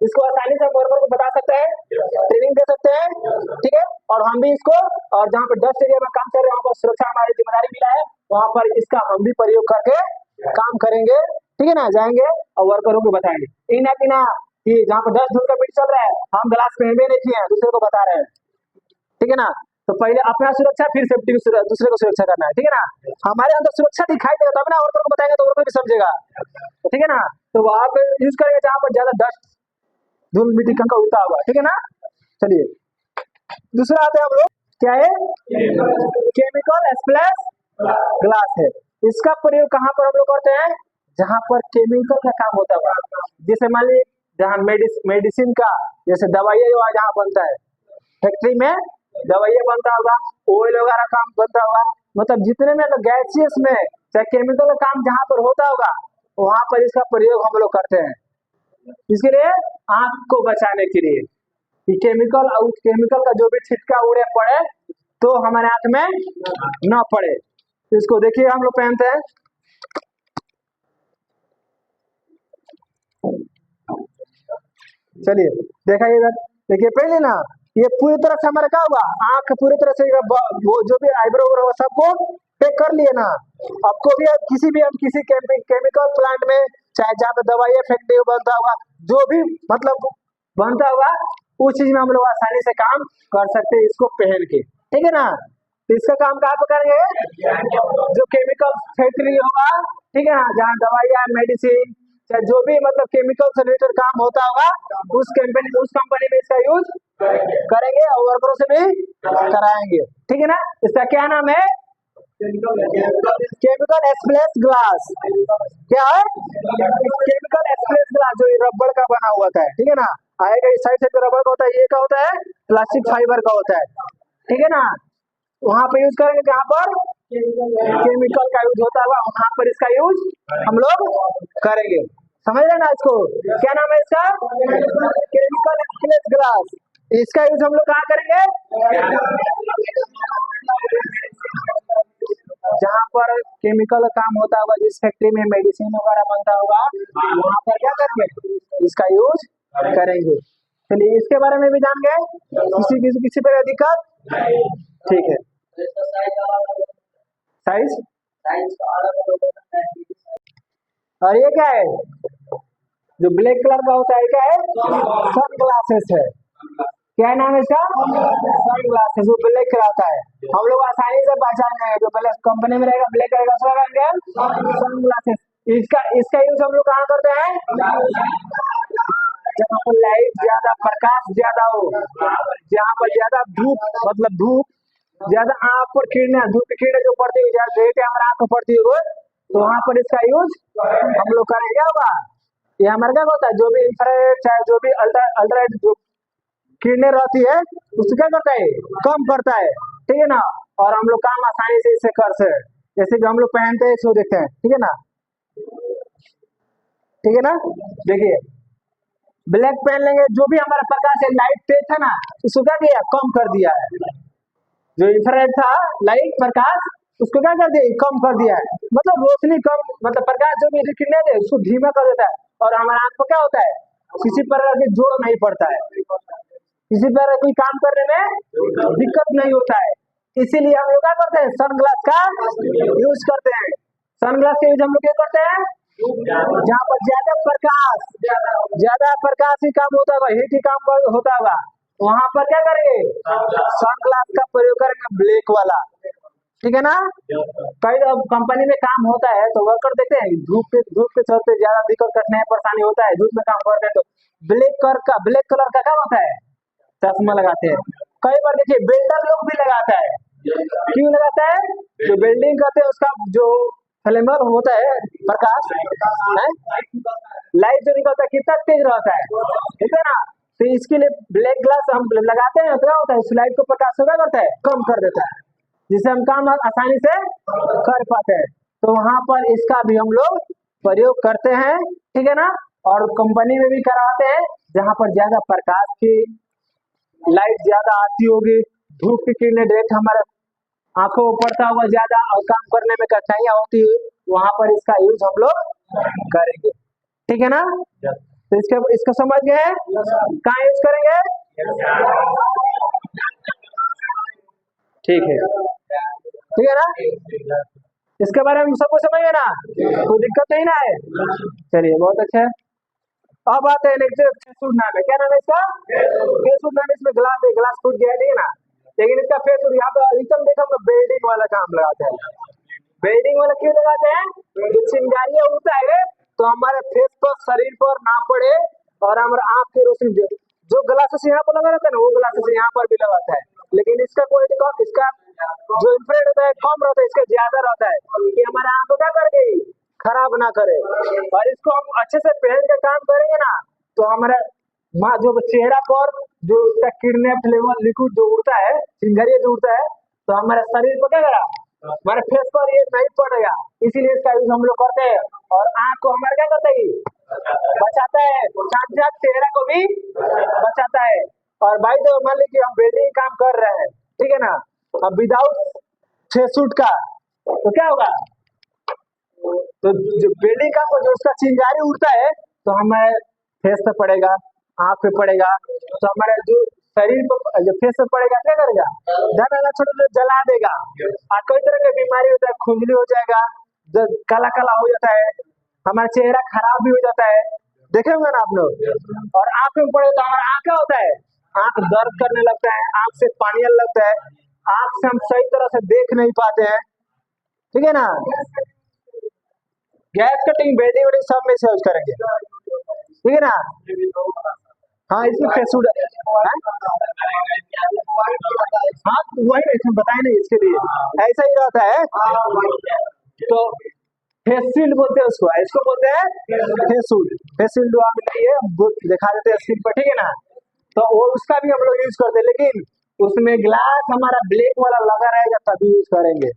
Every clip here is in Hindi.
इसको आसानी से वर्कर को बता सकते हैं, ट्रेनिंग दे सकते हैं, ठीक है। और हम भी इसको, और जहाँ पर डस्ट एरिया में काम कर रहे हैं वहाँ पर सुरक्षा हमारी जिम्मेदारी मिला है, वहाँ पर इसका हम भी प्रयोग करके काम करेंगे, ठीक है ना। जाएंगे और वर्करों को बताएंगे, इन ना कि ना कि जहाँ पर डस्ट धूल का मीट चल रहा है हम ग्लास पहनबे नहीं किए हैं, दूसरे को बता रहे हैं, ठीक है ना। तो पहले अपना सुरक्षा, फिर सेफ्टी की दूसरे को सुरक्षा करना है, ठीक है ना। हमारे अंदर सुरक्षा दिखाई देगा तब ना वर्कर को बताएंगे तो वर्कर भी समझेगा, ठीक है ना। तो वहां पे यूज करेंगे जहाँ पर ज्यादा डस्ट धूल मिट्टी कंकड़ उड़ता होगा, ठीक है ना। चलिए दूसरा आते हैं हम लोग, क्या है, केमिकल स्प्लैश ग्लास है। इसका प्रयोग कहाँ पर हम लोग करते हैं, जहाँ पर केमिकल का काम होता है, जैसे मान लीजिए जहाँ मेडिसिन का, जैसे दवाइयाँ जहाँ बनता है, फैक्ट्री में दवाइयाँ बनता होगा, ऑयल वगैरह काम बनता होगा, मतलब जितने में गैसियस में चाहे केमिकल का काम जहाँ पर होता होगा वहां पर इसका प्रयोग हम लोग करते हैं। इसके लिए आंख को बचाने के लिए कि केमिकल और केमिकल का जो भी छिटका उड़े पड़े तो हमारे हाथ में न पड़े। इसको देखिए हम लोग पहनते हैं, चलिए देखा इधर, देखिए पहले ना ये पूरी तरह से हमारा क्या हुआ, आंख पूरी तरह से वो जो भी आईब्रो वगैरह सबको पैक कर लिए ना। आपको भी किसी केमिकल प्लांट में, चाहे जहाँ पे दवाइयाँ फैक्ट्री बनता होगा, जो भी मतलब बनता होगा उस चीज में हम लोग आसानी से काम कर सकते हैं इसको पहन के, ठीक है ना। तो इसका काम कहाँ पे करेंगे, जो केमिकल फैक्ट्री होगा, ठीक है ना, जहाँ दवाइयाँ मेडिसिन चाहे जो भी मतलब केमिकल से रिलेटेड काम होता होगा उस कंपनी में इसका यूज करेंगे और वर्करों से भी कराएंगे, ठीक है ना। इसका क्या नाम है, केमिकल स्प्लैश ग्लास। क्या है, केमिकल स्प्लैश ग्लास, जो रबड़ का बना हुआ है, ठीक है ना। आएगा इस साइड से रबड़ का होता है, ये क्या होता है, प्लास्टिक फाइबर का होता है, ठीक है ना। वहां पे यूज करेंगे जहाँ पर केमिकल का यूज होता है वहां पर इसका यूज हम लोग करेंगे, समझ रहे ना। इसको क्या नाम है इसका, केमिकल स्प्लैश ग्लास। इसका यूज हम लोग कहाँ करेंगे, जहाँ पर केमिकल काम होता होगा, जिस फैक्ट्री में मेडिसिन वगैरह बनता होगा वहां पर क्या करेंगे, इसका यूज करेंगे। चलिए इसके बारे में भी जान गए, किसी तरह दिक्कत, ठीक है। साइज, और ये क्या है, जो ब्लैक कलर का होता है क्या है, सन ग्लासेस है। क्या नाम है इसका, सन ग्लासेस, जो ब्लैक कलर आता है, हम लोग आसानी से पहचान जाएंगे, जो पहले कंपनी में रहेगा ब्लैक कलर का रहेगा सन ग्लासेस। इसका यूज हम लोग कहाँ करते हैं, जहाँ पर लाइट ज्यादा, प्रकाश ज्यादा हो, जहाँ पर ज्यादा धूप, मतलब धूप ज्यादा आंख पर किरणें, धूप की किरणें जो पड़ती है, रेट हमारे आंख पर पड़ती है, तो वहां पर इसका यूज हम लोग करेंगे। क्या होगा, ये हमारा क्या होता है, जो भी इंफ्रारेड चाहे जो भी अल्ट्रारेड जो किरणें रहती है उसको क्या करता है, कम करता है, ठीक है ना। और हम लोग काम आसानी से इससे कर सकते हैं, जैसे कि हम लोग पहनते हैं इसको देखते हैं, ठीक है ना, ठीक है ना। देखिए ब्लैक पहन लेंगे, जो भी हमारा प्रकाश है, लाइट तेज था ना, इसको क्या किया, कम कर दिया है। जो इंफ्रारेड था लाइट प्रकाश, उसको क्या कर दिया, कम कर दिया है, मतलब रोशनी कम, मतलब प्रकाश जो भी किरणें थे उसको धीमा कर देता है, और हमारा आंख को क्या होता है, किसी प्रकार की जोर नहीं पड़ता है, किसी तरह कोई काम करने में दिक्कत नहीं होता है। इसीलिए हम लोग क्या करते हैं, सनग्लास का यूज करते हैं। सनग्लास का यूज हम लोग क्या करते हैं, जहाँ पर ज्यादा प्रकाश ही काम होता होगा, हीट ही काम होता होगा, वहां पर क्या करेंगे, सनग्लास का प्रयोग करेंगे, ब्लैक वाला, ठीक है ना। कई कंपनी में काम होता है तो वर्कर देखते हैं धूप के चलते ज्यादा दिक्कत कटने परेशानी होता है, धूप में काम करते हैं तो ब्लैक कलर का क्या होता है, चश्मा लगाते हैं। कई बार देखिए बिल्डर लोग भी लगाता है, क्यों लगाता है, जो बिल्डिंग करते हैं उसका जो फ्लेमर होता है, प्रकाश लाइट जो निकलता है कितना तेज रहता है, ठीक है ना। तो इसके लिए ब्लैक ग्लास हम लगाते हैं, तो क्या होता है, उस लाइट को प्रकाश क्या करता है, कम कर देता है, जिससे हम काम आसानी से कर पाते हैं। तो वहां पर इसका भी हम लोग प्रयोग करते हैं, ठीक है ना। और कंपनी में भी कराते हैं जहां पर ज्यादा प्रकाश की लाइट ज्यादा आती होगी, धूप की किरणें डायरेक्ट हमारे आंखों को पड़ता हुआ ज्यादा और काम करने में कठिनाइयां होती है, वहां पर इसका यूज हम लोग करेंगे, ठीक है ना। तो इसका समझ गए? कहाँ यूज करेंगे? ठीक है, ठीक है ना? इसके बारे में सबको समझ है ना? कोई दिक्कत नहीं ना है? चलिए, बहुत अच्छा है। अब आते हैं नेक्स्ट फेसवुड नाम है। क्या नाम है इसका? फेसवुड नाम है। इसमें ग्लास है, ग्लास टूट गया, ठीक है ना? लेकिन इसका फेसवुड यहाँ पे अधिकतम देखा हम बेल्डिंग वाला काम लगाते हैं। बेल्डिंग वाला क्यों लगाते हैं? जो चिंगारियां उड़ता है तो हमारे फेस पर, शरीर पर ना पड़े, और हमारे आंख की रोशनी जो ग्लासेस यहाँ पर लगा रहता है ना, वो ग्लासेस यहाँ पर भी लगाता है। लेकिन इसका क्वालिटी कम, इसका जो इंफ्रारेड होता है कम रहता है, इसका ज्यादा रहता है कि हमारे आंखों क्या कर गई, खराब ना करे। और इसको हम अच्छे से पहन के काम करेंगे ना, तो हमारा जो चेहरा पर जो उसका किडनी फ्लेवर लिक्विड जो उड़ता है, चिंगारिया जो उड़ता है, तो हमारे शरीर पर क्या करा, हमारे फेस पर ये नहीं पड़ेगा। इसीलिए इसका यूज हम लोग करते हैं। और आंख को हमारे क्या करता है, बचाता है, साथ साथ चेहरा को भी बचाता है। और भाई तो मान लीजिए हम वेल्डिंग काम कर रहे हैं, ठीक है ना? अब विदाउट फेसवुड का तो क्या होगा, तो जो वेल्डिंग काम जो उसका चिंगारी उड़ता है तो हमारे फेस पे पड़ेगा, आंख पे पड़ेगा, तो हमारे जो शरीर पर जो फेस पे पड़ेगा क्या करेगा, ज्यादा छोटे जला देगा। और कई तरह की बीमारी होता है, खुजली हो जाएगा, काला काला हो जाता है, हमारा चेहरा खराब भी हो जाता है, देखे होंगे ना आप लोग। और आंख में पड़े तो हमारा आंख क्या होता है, आंख दर्द करने लगता है, आंख से पानी आने लगता है, आंख से हम सही तरह से देख नहीं पाते हैं, ठीक है ना? गैस कटिंग, वेल्डिंग वेल्डिंग सब में से यूज करेंगे, ठीक है ना? हाँ, इसमें फेसवुड हाँ वही इसमें बताए नहीं, इसके लिए ऐसा ही रहता है। तो फेसशील्ड बोलते हैं उसको, इसको बोलते हैं फेसशील्ड। फेसशील्ड आप लिए दिखा देते हैं स्क्रीन पर, ठीक है ना? तो वो उसका भी हम लोग यूज करते हैं, लेकिन उसमें ग्लास हमारा ब्लैक वाला लगा रहेगा तभी यूज करेंगे।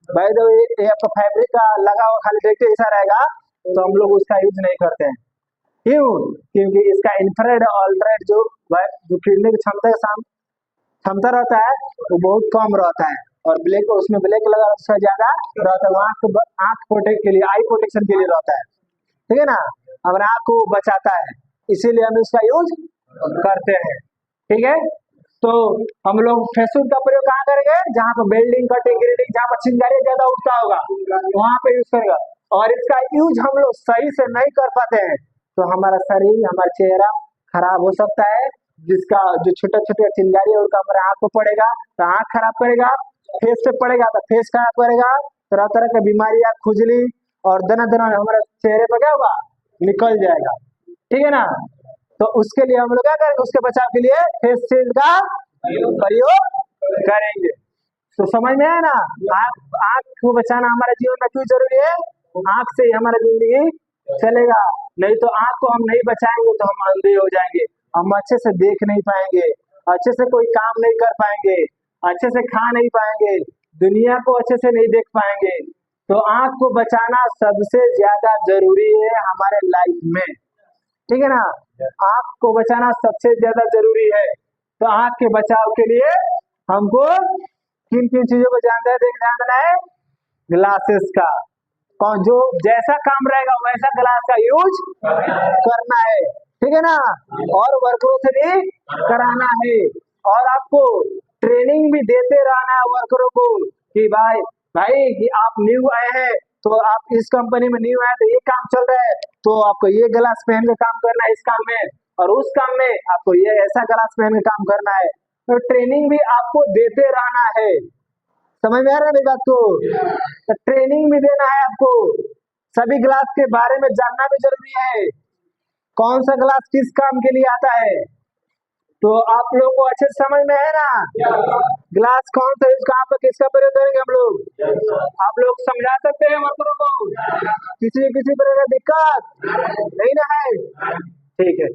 भाई तो ये आपका फैब्रिक का लगा हुआ खाली देखते ऐसा रहेगा तो हम लोग उसका यूज नहीं करते हैं। क्यों? क्योंकि इसका इंफ्रारेड अल्ट्रारेड जो किरणें की क्षमता रहता है वो बहुत कम रहता है, और ब्लैक उसमें ब्लैक लगा उसका ज्यादा रहता है। आंख प्रोटेक्ट के लिए, आई प्रोटेक्शन के लिए रहता है, ठीक है ना? हमारे आंख को बचाता है, इसीलिए हम इसका यूज करते हैं, ठीक है? तो हम लोग फेसवुड का प्रयोग कहाँ करेंगे, जहाँ पर वेल्डिंग, कटिंग, ग्रेडिंग, जहाँ पर चिंगारी ज्यादा उठता होगा वहां पे यूज करेगा। और इसका यूज हम लोग सही से नहीं कर पाते हैं तो हमारा शरीर, हमारा चेहरा खराब हो सकता है, जिसका जो छोटे छोटे चिंगारी है उनका हमारे आंख को पड़ेगा तो आंख खराब करेगा, फेस पे पड़ेगा तो फेस खराब करेगा, तरह तरह की बीमारियां, खुजली और दना दना हमारे चेहरे पर क्या होगा, निकल जाएगा, ठीक है ना? तो उसके लिए हम लोग क्या करेंगे, उसके बचाव के लिए फेस शील्ड का प्रयोग करेंगे। तो समझ में आया ना? आंख को बचाना हमारे जीवन में क्यों जरूरी है? आंख से ही हमारा जिंदगी चलेगा, नहीं तो आंख को हम नहीं बचाएंगे तो हम अंधे हो जाएंगे, हम अच्छे से देख नहीं पाएंगे, अच्छे से कोई काम नहीं कर पाएंगे, अच्छे से खा नहीं पाएंगे, दुनिया को अच्छे से नहीं देख पाएंगे। तो आंख को बचाना सबसे ज्यादा जरूरी है हमारे लाइफ में, ठीक है ना? आंख को बचाना सबसे ज्यादा जरूरी है। तो आंख के बचाव के लिए हमको किन किन चीजों को ध्यान देना है, ग्लासेस का, और जो जैसा काम रहेगा वैसा ग्लास का यूज करना है, ठीक है ना? और वर्करों से भी कराना है, और आपको ट्रेनिंग भी देते रहना है वर्करों को कि भाई कि आप न्यू आए हैं तो आप इस कंपनी में न्यू आए तो ये काम चल रहा है तो आपको ये ग्लास पहन के काम करना है इस काम में, और उस काम में आपको ये ऐसा ग्लास पहन के काम करना है। तो ट्रेनिंग भी आपको देते रहना है, समझ में आ रहा है बात को? तो ट्रेनिंग भी देना है आपको, सभी ग्लास के बारे में जानना भी जरूरी है, कौन सा ग्लास किस काम के लिए आता है। तो आप लोगों को अच्छे समझ में है ना? ग्लास कौन सा कहाँ पर किसका प्रयोग करेंगे हम लोग, आप लोग समझा सकते हैं वर्करों को? किसी तरह का दिक्कत नहीं ना है? ठीक है।